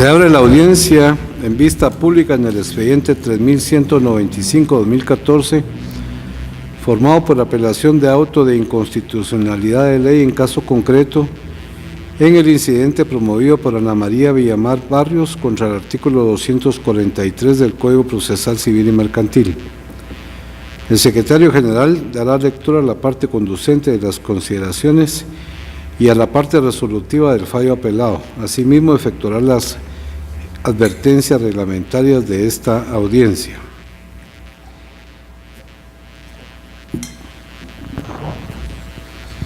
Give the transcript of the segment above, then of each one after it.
Se abre la audiencia en vista pública en el expediente 3195-2014, formado por apelación de auto de inconstitucionalidad de ley en caso concreto, en el incidente promovido por Ana María Villamar Barrios contra el artículo 243 del Código Procesal Civil y Mercantil. El secretario general dará lectura a la parte conducente de las consideraciones y a la parte resolutiva del fallo apelado. Asimismo, efectuará las advertencias reglamentarias de esta audiencia.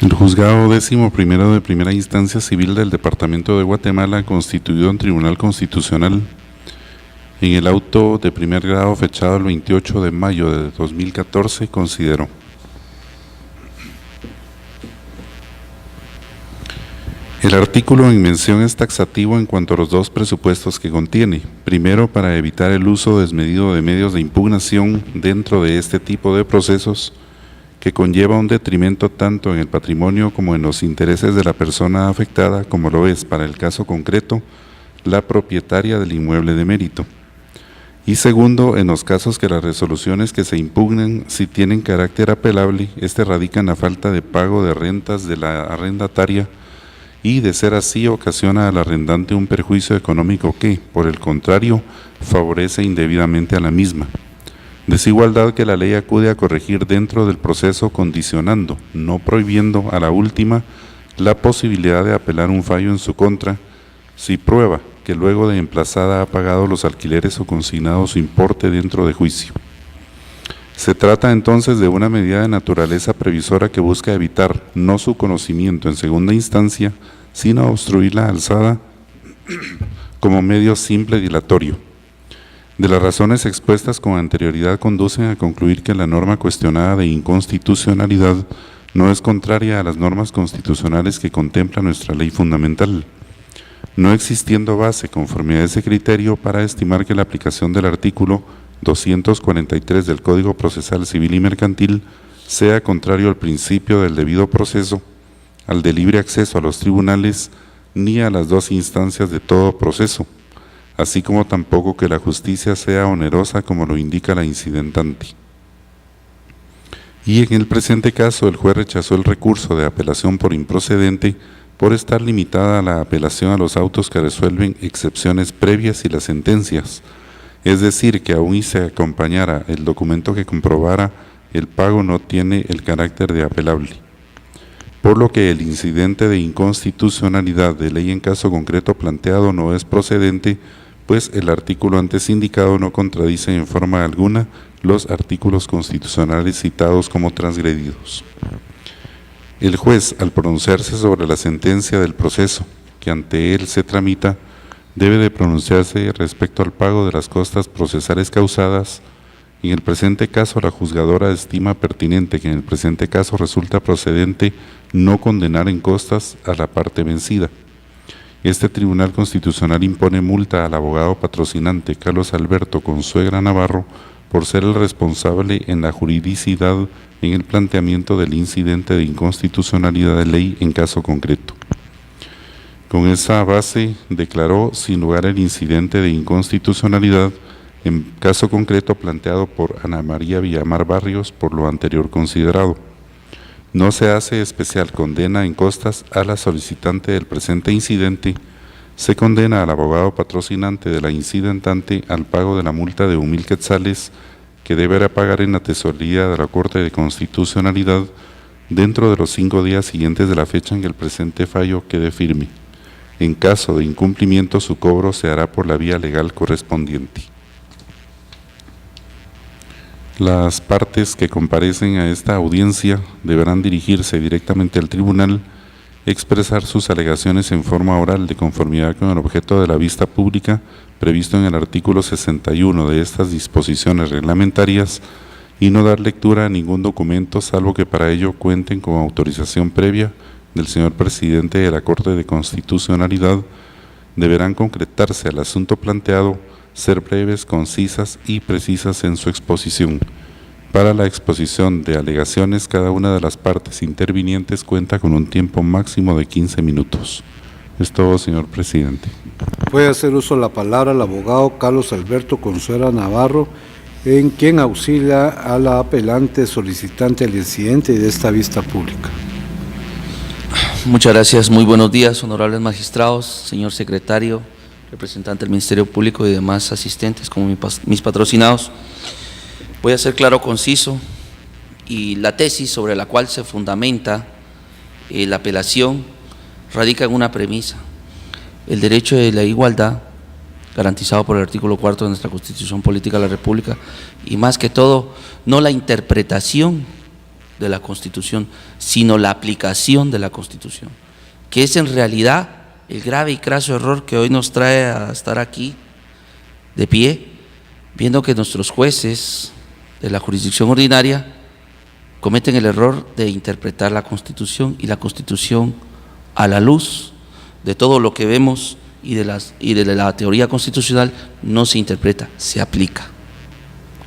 El Juzgado 11º de Primera Instancia Civil del Departamento de Guatemala, constituido en Tribunal Constitucional, en el auto de primer grado fechado el 28 de mayo de 2014, consideró: el artículo en mención es taxativo en cuanto a los dos presupuestos que contiene. Primero, para evitar el uso desmedido de medios de impugnación dentro de este tipo de procesos, que conlleva un detrimento tanto en el patrimonio como en los intereses de la persona afectada, como lo es, para el caso concreto, la propietaria del inmueble de mérito. Y segundo, en los casos que las resoluciones que se impugnan, si tienen carácter apelable, radica en la falta de pago de rentas de la arrendataria, y de ser así ocasiona al arrendante un perjuicio económico que, por el contrario, favorece indebidamente a la misma. Desigualdad que la ley acude a corregir dentro del proceso, condicionando, no prohibiendo a la última la posibilidad de apelar un fallo en su contra, si prueba que luego de emplazada ha pagado los alquileres o consignado su importe dentro de juicio. Se trata entonces de una medida de naturaleza previsora que busca evitar no su conocimiento en segunda instancia, sino obstruir la alzada como medio simple dilatorio. De las razones expuestas con anterioridad conducen a concluir que la norma cuestionada de inconstitucionalidad no es contraria a las normas constitucionales que contempla nuestra ley fundamental, no existiendo base conforme a ese criterio para estimar que la aplicación del artículo 243 del Código Procesal Civil y Mercantil sea contrario al principio del debido proceso, al de libre acceso a los tribunales, ni a las dos instancias de todo proceso, así como tampoco que la justicia sea onerosa como lo indica la incidentante. Y en el presente caso, el juez rechazó el recurso de apelación por improcedente por estar limitada a la apelación a los autos que resuelven excepciones previas y las sentencias, es decir, que aun y se acompañara el documento que comprobara el pago no tiene el carácter de apelable. Por lo que el incidente de inconstitucionalidad de ley en caso concreto planteado no es procedente, pues el artículo antes indicado no contradice en forma alguna los artículos constitucionales citados como transgredidos. El juez, al pronunciarse sobre la sentencia del proceso que ante él se tramita, debe de pronunciarse respecto al pago de las costas procesales causadas. En el presente caso, la juzgadora estima pertinente que en el presente caso resulta procedente no condenar en costas a la parte vencida. Este Tribunal Constitucional impone multa al abogado patrocinante Carlos Alberto Consuegra Navarro por ser el responsable en la juridicidad en el planteamiento del incidente de inconstitucionalidad de ley en caso concreto. Con esa base, declaró sin lugar el incidente de inconstitucionalidad en caso concreto planteado por Ana María Villamar Barrios por lo anterior considerado. No se hace especial condena en costas a la solicitante del presente incidente, se condena al abogado patrocinante de la incidentante al pago de la multa de 1,000 quetzales que deberá pagar en la tesorería de la Corte de Constitucionalidad dentro de los 5 días siguientes de la fecha en que el presente fallo quede firme. En caso de incumplimiento, su cobro se hará por la vía legal correspondiente. Las partes que comparecen a esta audiencia deberán dirigirse directamente al tribunal, expresar sus alegaciones en forma oral de conformidad con el objeto de la vista pública previsto en el artículo 61 de estas disposiciones reglamentarias y no dar lectura a ningún documento salvo que para ello cuenten con autorización previa del señor presidente de la Corte de Constitucionalidad. Deberán concretarse al asunto planteado, ser breves, concisas y precisas en su exposición. Para la exposición de alegaciones, cada una de las partes intervinientes cuenta con un tiempo máximo de 15 minutos. Es todo, señor presidente. Puede hacer uso de la palabra el abogado Carlos Alberto Consuera Navarro, en quien auxilia a la apelante solicitante del incidente y de esta vista pública. Muchas gracias. Muy buenos días, honorables magistrados, señor secretario, representante del Ministerio Público y demás asistentes como mis patrocinados. Voy a ser claro, conciso, y la tesis sobre la cual se fundamenta la apelación radica en una premisa: el derecho de la igualdad garantizado por el artículo 4 de nuestra Constitución Política de la República, y más que todo, no la interpretación de la Constitución, sino la aplicación de la Constitución, que es en realidad el grave y craso error que hoy nos trae a estar aquí de pie, viendo que nuestros jueces de la jurisdicción ordinaria cometen el error de interpretar la Constitución, y la Constitución, a la luz de todo lo que vemos y de la teoría constitucional, no se interpreta, se aplica.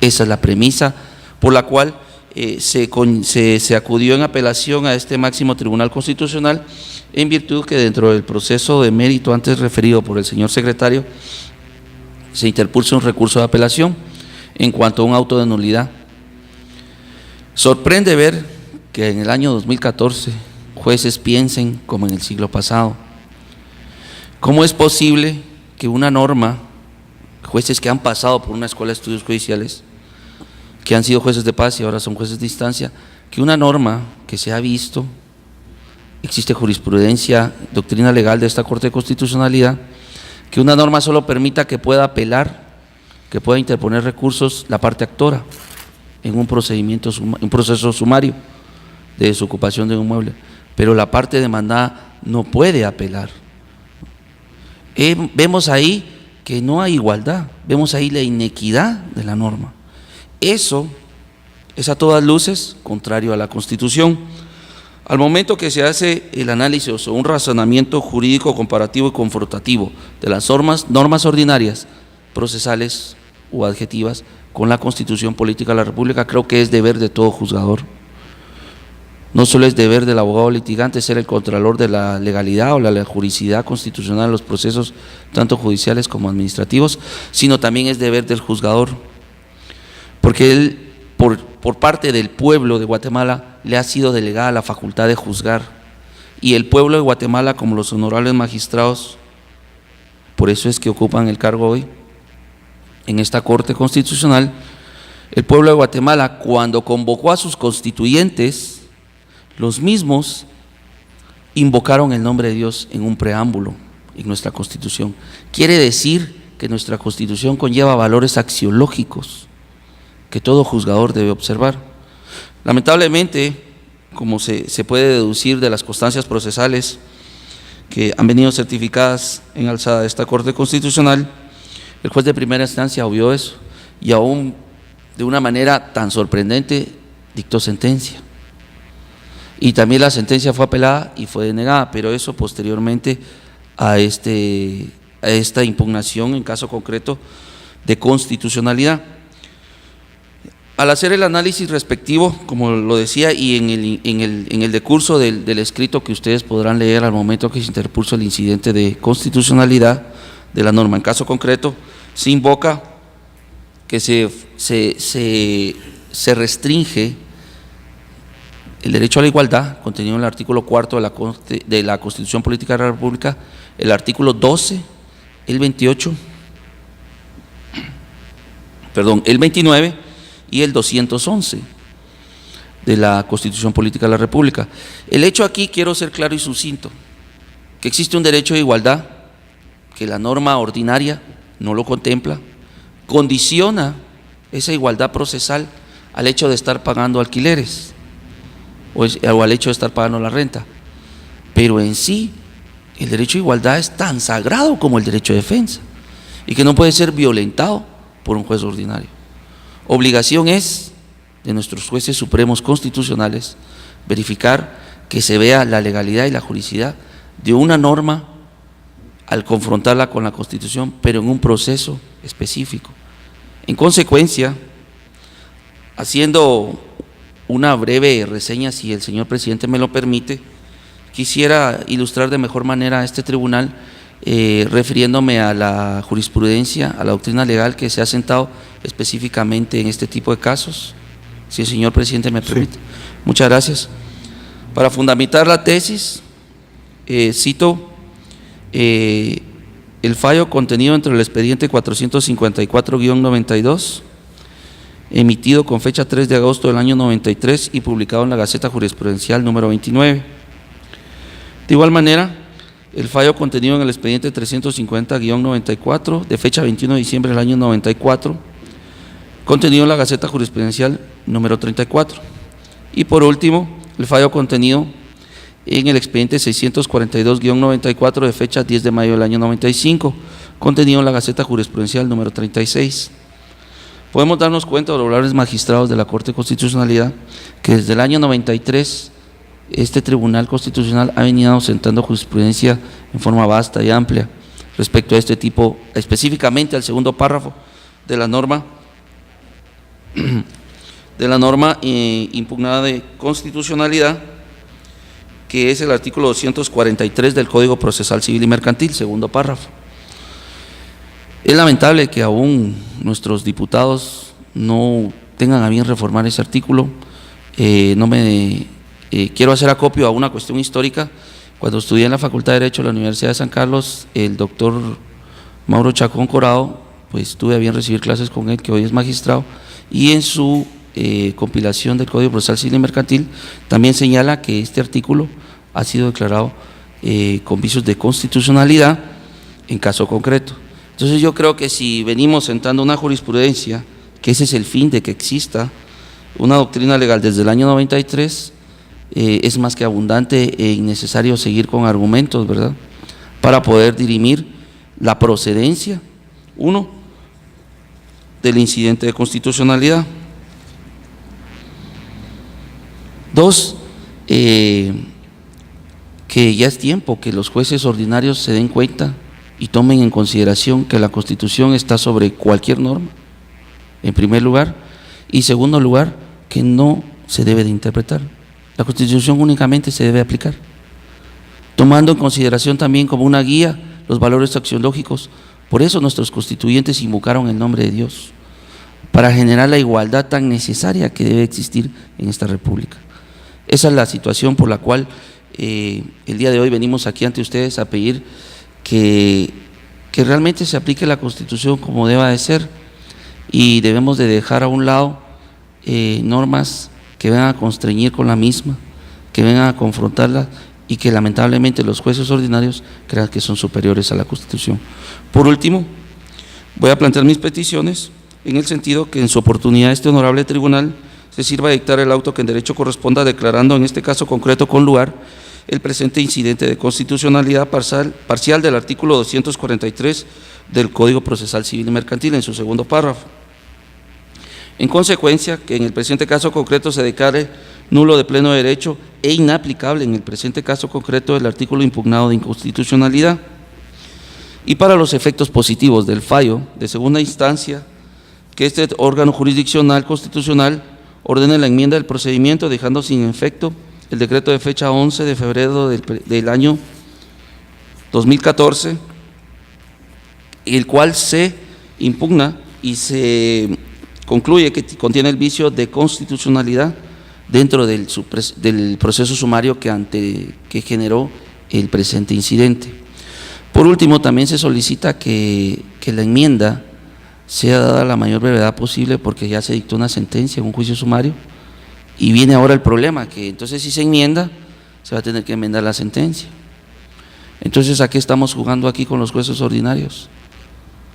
Esa es la premisa por la cual se acudió en apelación a este máximo tribunal constitucional, en virtud que dentro del proceso de mérito antes referido por el señor secretario se interpuso un recurso de apelación en cuanto a un auto de nulidad. Sorprende ver que en el año 2014 jueces piensen como en el siglo pasado. ¿Cómo es posible que una norma, jueces que han pasado por una escuela de estudios judiciales, que han sido jueces de paz y ahora son jueces de instancia, que una norma que se ha visto, existe jurisprudencia, doctrina legal de esta Corte de Constitucionalidad, que una norma solo permita que pueda apelar, que pueda interponer recursos la parte actora en un proceso sumario de desocupación de un inmueble, pero la parte demandada no puede apelar? Vemos ahí que no hay igualdad, vemos ahí la inequidad de la norma. Eso es a todas luces contrario a la Constitución. Al momento que se hace el análisis o un razonamiento jurídico comparativo y confrontativo de las normas ordinarias, procesales o adjetivas con la Constitución Política de la República, creo que es deber de todo juzgador. No solo es deber del abogado litigante ser el contralor de la legalidad o la juridicidad constitucional de los procesos tanto judiciales como administrativos, sino también es deber del juzgador, porque él, por parte del pueblo de Guatemala, le ha sido delegada la facultad de juzgar, y el pueblo de Guatemala, como los honorables magistrados, por eso es que ocupan el cargo hoy en esta Corte Constitucional, el pueblo de Guatemala, cuando convocó a sus constituyentes, los mismos invocaron el nombre de Dios en un preámbulo en nuestra Constitución. Quiere decir que nuestra Constitución conlleva valores axiológicos que todo juzgador debe observar. Lamentablemente, como se puede deducir de las constancias procesales que han venido certificadas en alzada de esta Corte Constitucional, el juez de primera instancia obvió eso y aún de una manera tan sorprendente dictó sentencia. Y también la sentencia fue apelada y fue denegada, pero eso posteriormente a esta impugnación en caso concreto de constitucionalidad. Al hacer el análisis respectivo, como lo decía, y en el decurso del escrito que ustedes podrán leer al momento que se interpuso el incidente de constitucionalidad de la norma, en caso concreto, se invoca que se restringe el derecho a la igualdad, contenido en el artículo 4 de la Constitución Política de la República, el artículo 12, el 28, el 29 y el 211 de la Constitución Política de la República. El hecho aquí, quiero ser claro y sucinto, que existe un derecho de igualdad, que la norma ordinaria no lo contempla, condiciona esa igualdad procesal al hecho de estar pagando alquileres, o al hecho de estar pagando la renta, pero en sí el derecho a igualdad es tan sagrado como el derecho a defensa y que no puede ser violentado por un juez ordinario. Obligación es de nuestros jueces supremos constitucionales verificar que se vea la legalidad y la juridicidad de una norma al confrontarla con la Constitución, pero en un proceso específico. En consecuencia, haciendo una breve reseña, si el señor presidente me lo permite, Quisiera ilustrar de mejor manera a este tribunal refiriéndome a la jurisprudencia, a la doctrina legal que se ha sentado específicamente en este tipo de casos. Si el señor presidente me permite. Sí. Muchas gracias. Para fundamentar la tesis, cito el fallo contenido entre el expediente 454-92, emitido con fecha 3 de agosto del año 93 y publicado en la Gaceta Jurisprudencial número 29. De igual manera, el fallo contenido en el expediente 350-94, de fecha 21 de diciembre del año 94, contenido en la Gaceta Jurisprudencial número 34. Y por último, el fallo contenido en el expediente 642-94, de fecha 10 de mayo del año 95, contenido en la Gaceta Jurisprudencial número 36. Podemos darnos cuenta, honorables magistrados de la Corte de Constitucionalidad, que desde el año 93 este Tribunal Constitucional ha venido sentando jurisprudencia en forma vasta y amplia respecto a este tipo, específicamente al segundo párrafo de la norma impugnada de constitucionalidad, que es el artículo 243 del Código Procesal Civil y Mercantil, segundo párrafo. Es lamentable que aún nuestros diputados no tengan a bien reformar ese artículo. Quiero hacer acopio a una cuestión histórica. Cuando estudié en la Facultad de Derecho de la Universidad de San Carlos, el doctor Mauro Chacón Corado, pues tuve a bien recibir clases con él, que hoy es magistrado, y en su compilación del Código Procesal Civil y Mercantil también señala que este artículo ha sido declarado con vicios de constitucionalidad en caso concreto. Entonces yo creo que si venimos sentando una jurisprudencia, que ese es el fin de que exista una doctrina legal desde el año 93, es más que abundante e innecesario seguir con argumentos, ¿verdad?, para poder dirimir la procedencia, uno, del incidente de constitucionalidad. Dos, que ya es tiempo que los jueces ordinarios se den cuenta y tomen en consideración que la Constitución está sobre cualquier norma, en primer lugar, y segundo lugar, que no se debe de interpretar. La Constitución únicamente se debe aplicar, tomando en consideración también como una guía los valores axiológicos. Por eso nuestros constituyentes invocaron el nombre de Dios, para generar la igualdad tan necesaria que debe existir en esta república. Esa es la situación por la cual el día de hoy venimos aquí ante ustedes a pedir que realmente se aplique la Constitución como deba de ser, y debemos de dejar a un lado normas que vengan a constreñir con la misma, que vengan a confrontarla, y que lamentablemente los jueces ordinarios crean que son superiores a la Constitución. Por último, voy a plantear mis peticiones en el sentido que en su oportunidad este honorable tribunal se sirva de dictar el auto que en derecho corresponda, declarando en este caso concreto con lugar el presente incidente de constitucionalidad parcial del artículo 243 del Código Procesal Civil y Mercantil en su segundo párrafo. En consecuencia, que en el presente caso concreto se declare nulo de pleno derecho e inaplicable en el presente caso concreto el artículo impugnado de inconstitucionalidad. Y para los efectos positivos del fallo de segunda instancia, que este órgano jurisdiccional constitucional ordene la enmienda del procedimiento, dejando sin efecto el decreto de fecha 11 de febrero del año 2014, el cual se impugna y se concluye que contiene el vicio de constitucionalidad dentro del proceso sumario que generó el presente incidente. Por último, también se solicita que la enmienda sea dada la mayor brevedad posible, porque ya se dictó una sentencia en un juicio sumario, y viene ahora el problema, que entonces si se enmienda, se va a tener que enmendar la sentencia. Entonces, ¿a qué estamos jugando aquí con los jueces ordinarios?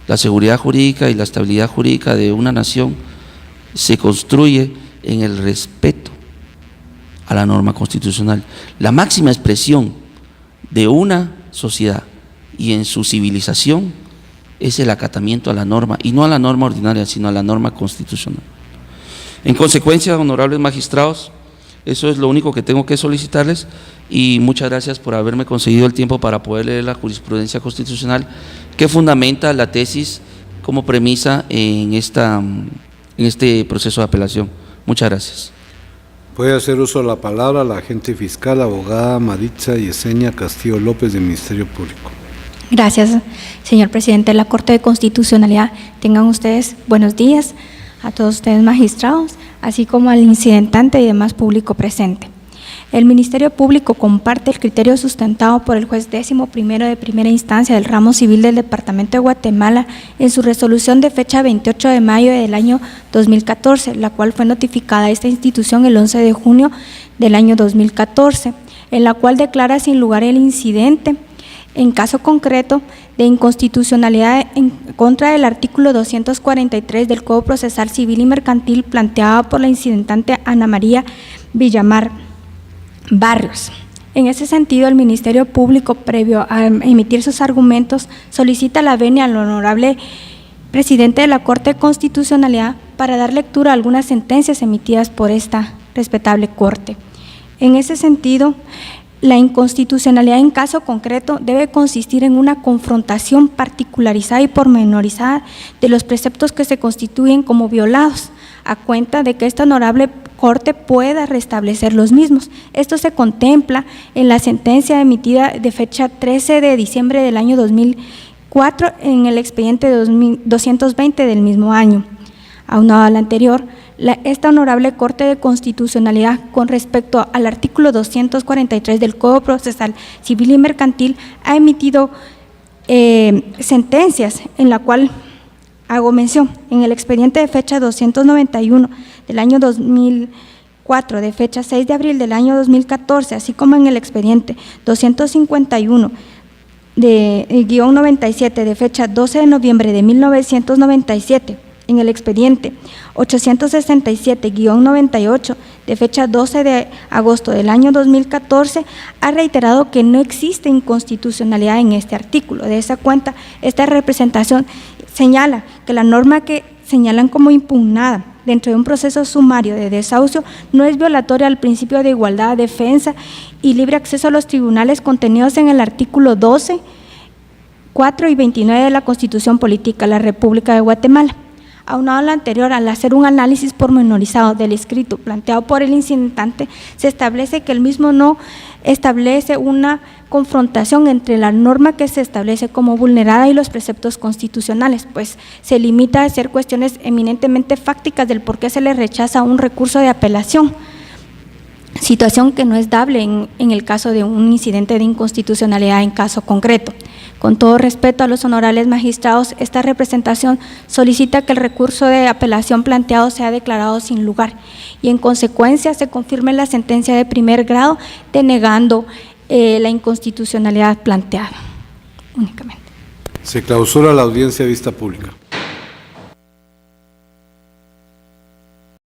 La seguridad jurídica y la estabilidad jurídica de una nación se construye en el respeto a la norma constitucional. La máxima expresión de una sociedad y en su civilización es el acatamiento a la norma, y no a la norma ordinaria, sino a la norma constitucional. En consecuencia, honorables magistrados, eso es lo único que tengo que solicitarles, y muchas gracias por haberme concedido el tiempo para poder leer la jurisprudencia constitucional que fundamenta la tesis como premisa en este proceso de apelación. Muchas gracias. Puede hacer uso de la palabra la agente fiscal, abogada Maritza Yesenia Castillo López del Ministerio Público. Gracias, señor presidente de la Corte de Constitucionalidad. Tengan ustedes buenos días a todos ustedes magistrados, así como al incidentante y demás público presente. El Ministerio Público comparte el criterio sustentado por el juez 11º de primera instancia del ramo civil del Departamento de Guatemala en su resolución de fecha 28 de mayo del año 2014, la cual fue notificada a esta institución el 11 de junio del año 2014, en la cual declara sin lugar el incidente en caso concreto de inconstitucionalidad en contra del artículo 243 del Código Procesal Civil y Mercantil planteado por la incidentante Ana María Villamar Barrios. En ese sentido, el Ministerio Público, previo a emitir sus argumentos, solicita la venia al honorable presidente de la Corte de Constitucionalidad para dar lectura a algunas sentencias emitidas por esta respetable Corte. En ese sentido, la inconstitucionalidad en caso concreto debe consistir en una confrontación particularizada y pormenorizada de los preceptos que se constituyen como violados, a cuenta de que esta honorable Corte pueda restablecer los mismos. Esto se contempla en la sentencia emitida de fecha 13 de diciembre del año 2004 en el expediente 220 del mismo año. Aunado al anterior, esta honorable Corte de Constitucionalidad, con respecto al artículo 243 del Código Procesal Civil y Mercantil, ha emitido sentencias en la cual hago mención. En el expediente de fecha 291 del año 2004, de fecha 6 de abril del año 2014, así como en el expediente 251 de guión 97 de fecha 12 de noviembre de 1997, en el expediente 867-98 de fecha 12 de agosto del año 2014, ha reiterado que no existe inconstitucionalidad en este artículo. De esa cuenta, esta representación señala que la norma que señalan como impugnada dentro de un proceso sumario de desahucio no es violatoria al principio de igualdad, defensa y libre acceso a los tribunales contenidos en el artículo 12, 4 y 29 de la Constitución Política de la República de Guatemala. Aunado a lo anterior, al hacer un análisis pormenorizado del escrito planteado por el incidentante, se establece que el mismo no establece una confrontación entre la norma que se establece como vulnerada y los preceptos constitucionales, pues se limita a hacer cuestiones eminentemente fácticas del por qué se le rechaza un recurso de apelación, situación que no es dable en el caso de un incidente de inconstitucionalidad en caso concreto. Con todo respeto a los honorables magistrados, esta representación solicita que el recurso de apelación planteado sea declarado sin lugar y en consecuencia se confirme la sentencia de primer grado denegando la inconstitucionalidad planteada únicamente. Se clausura la audiencia de vista pública.